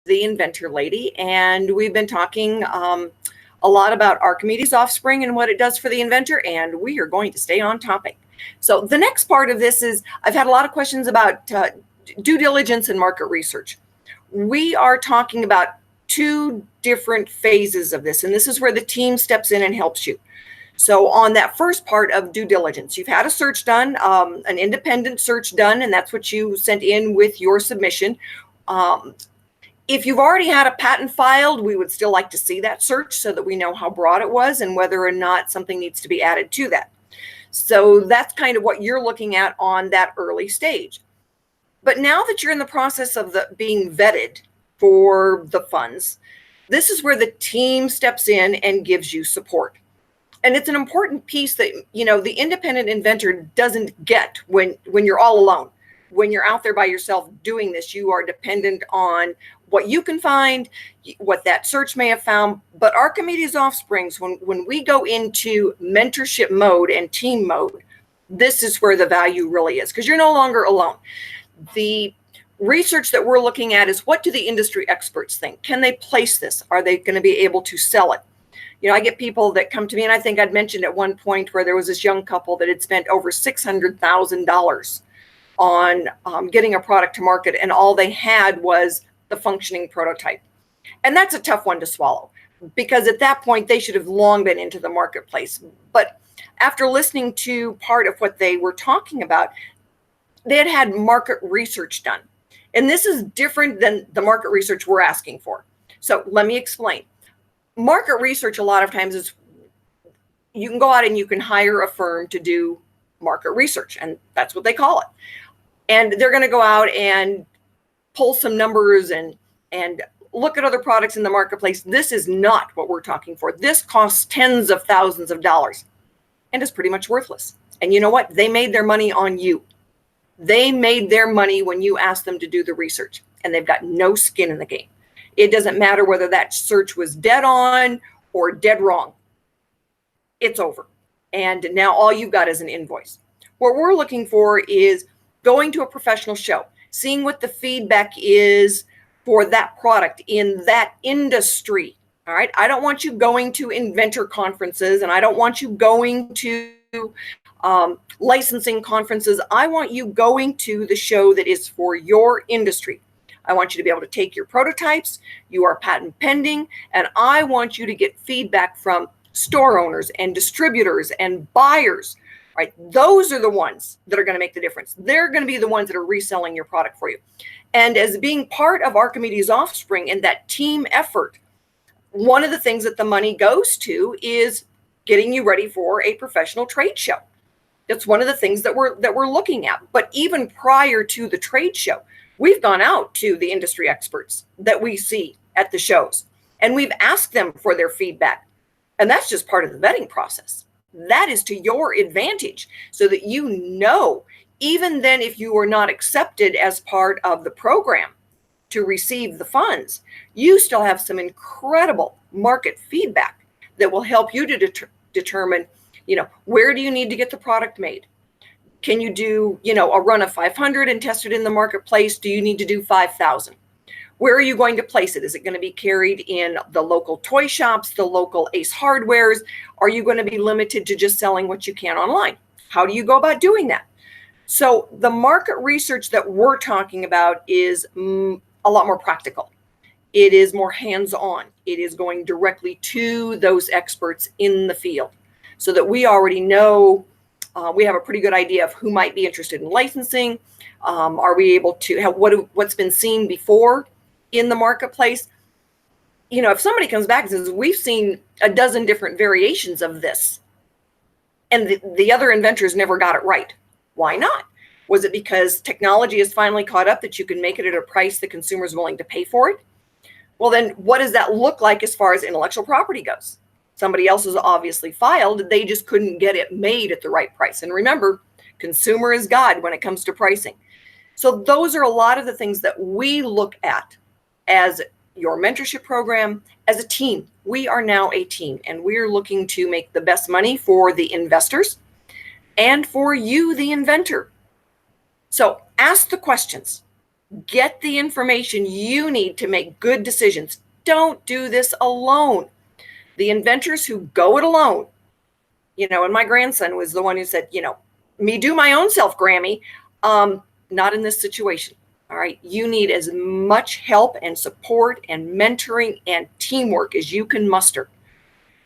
the Inventor Lady, and we've been talking a lot about Archimedes OffSpring and what it does for the inventor, and we are going to stay on topic. So the next part of this is, I've had a lot of questions about due diligence and market research. We are talking about two different phases of this, and this is where the team steps in and helps you. So on that first part of due diligence, you've had a search done, an independent search done, and that's what you sent in with your submission. If you've already had a patent filed, we would still like to see that search so that we know how broad it was and whether or not something needs to be added to that. So that's kind of what you're looking at on that early stage. But now that you're in the process of being vetted for the funds, this is where the team steps in and gives you support. And it's an important piece that, the independent inventor doesn't get when you're all alone. When you're out there by yourself doing this, you are dependent on what you can find, what that search may have found. But Archimedes OffSprings, when we go into mentorship mode and team mode, this is where the value really is, because you're no longer alone. The research that we're looking at is, what do the industry experts think? Can they place this? Are they going to be able to sell it? I get people that come to me, and I think I'd mentioned at one point where there was this young couple that had spent over $600,000 on getting a product to market, and all they had was the functioning prototype. And that's a tough one to swallow, because at that point they should have long been into the marketplace. But after listening to part of what they were talking about, they had market research done. And this is different than the market research we're asking for. So let me explain. Market research a lot of times is, you can go out and you can hire a firm to do market research, and that's what they call it. And they're going to go out and pull some numbers and look at other products in the marketplace. This is not what we're talking for. This costs tens of thousands of dollars and is pretty much worthless. And you know what? They made their money on you. They made their money when you asked them to do the research, and they've got no skin in the game. It doesn't matter whether that search was dead on or dead wrong. It's over. And now all you've got is an invoice. What we're looking for is going to a professional show, seeing what the feedback is for that product in that industry. All right. I don't want you going to inventor conferences, and I don't want you going to licensing conferences. I want you going to the show that is for your industry. I want you to be able to take your prototypes. You are patent pending, and I want you to get feedback from store owners and distributors and buyers. Right? Those are the ones that are going to make the difference. They're going to be the ones that are reselling your product for you. And as being part of Archimedes OffSpring and that team effort, one of the things that the money goes to is getting you ready for a professional trade show. That's one of the things that we're looking at. But even prior to the trade show, we've gone out to the industry experts that we see at the shows, and we've asked them for their feedback. And that's just part of the vetting process. That is to your advantage, so that even then, if you are not accepted as part of the program to receive the funds, you still have some incredible market feedback that will help you to determine, where do you need to get the product made? Can you do, a run of 500 and test it in the marketplace? Do you need to do 5,000? Where are you going to place it? Is it going to be carried in the local toy shops, the local Ace Hardwares? Are you going to be limited to just selling what you can online? How do you go about doing that? So the market research that we're talking about is a lot more practical. It is more hands-on. It is going directly to those experts in the field, so that we already know, we have a pretty good idea of who might be interested in licensing. Are we able to have what's been seen before in the marketplace? If somebody comes back and says, we've seen a dozen different variations of this, and the other inventors never got it right. Why not? Was it because technology has finally caught up that you can make it at a price the consumer is willing to pay for it? Well, then what does that look like as far as intellectual property goes? Somebody else has obviously filed. They just couldn't get it made at the right price. And remember, consumer is God when it comes to pricing. So those are a lot of the things that we look at as your mentorship program, as a team. We are now a team, and we're looking to make the best money for the investors and for you, the inventor. So ask the questions. Get the information you need to make good decisions. Don't do this alone. The inventors who go it alone, and my grandson was the one who said, me do my own self, Grammy. Not in this situation. All right. You need as much help and support and mentoring and teamwork as you can muster.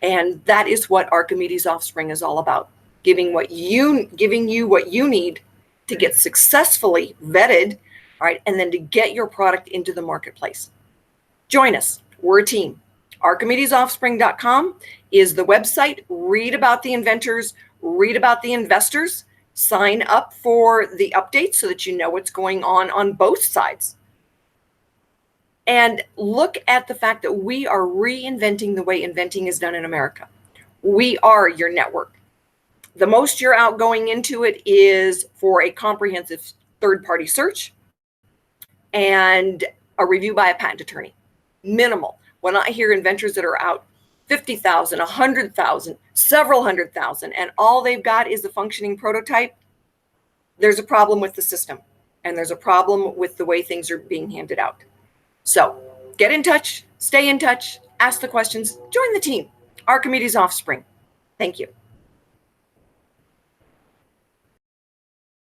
And that is what Archimedes OffSpring is all about. Giving you what you need to get successfully vetted, all right, and then to get your product into the marketplace. Join us. We're a team. ArchimedesOffspring.com is the website. Read about the inventors, read about the investors, sign up for the updates so that you know what's going on both sides. And look at the fact that we are reinventing the way inventing is done in America. We are your network. The most you're out going into it is for a comprehensive third-party search and a review by a patent attorney. Minimal. When I hear inventors that are out 50,000, 100,000, several hundred thousand, and all they've got is a functioning prototype, there's a problem with the system, and there's a problem with the way things are being handed out. So get in touch, stay in touch, ask the questions, join the team. Archimedes OffSpring. Thank you.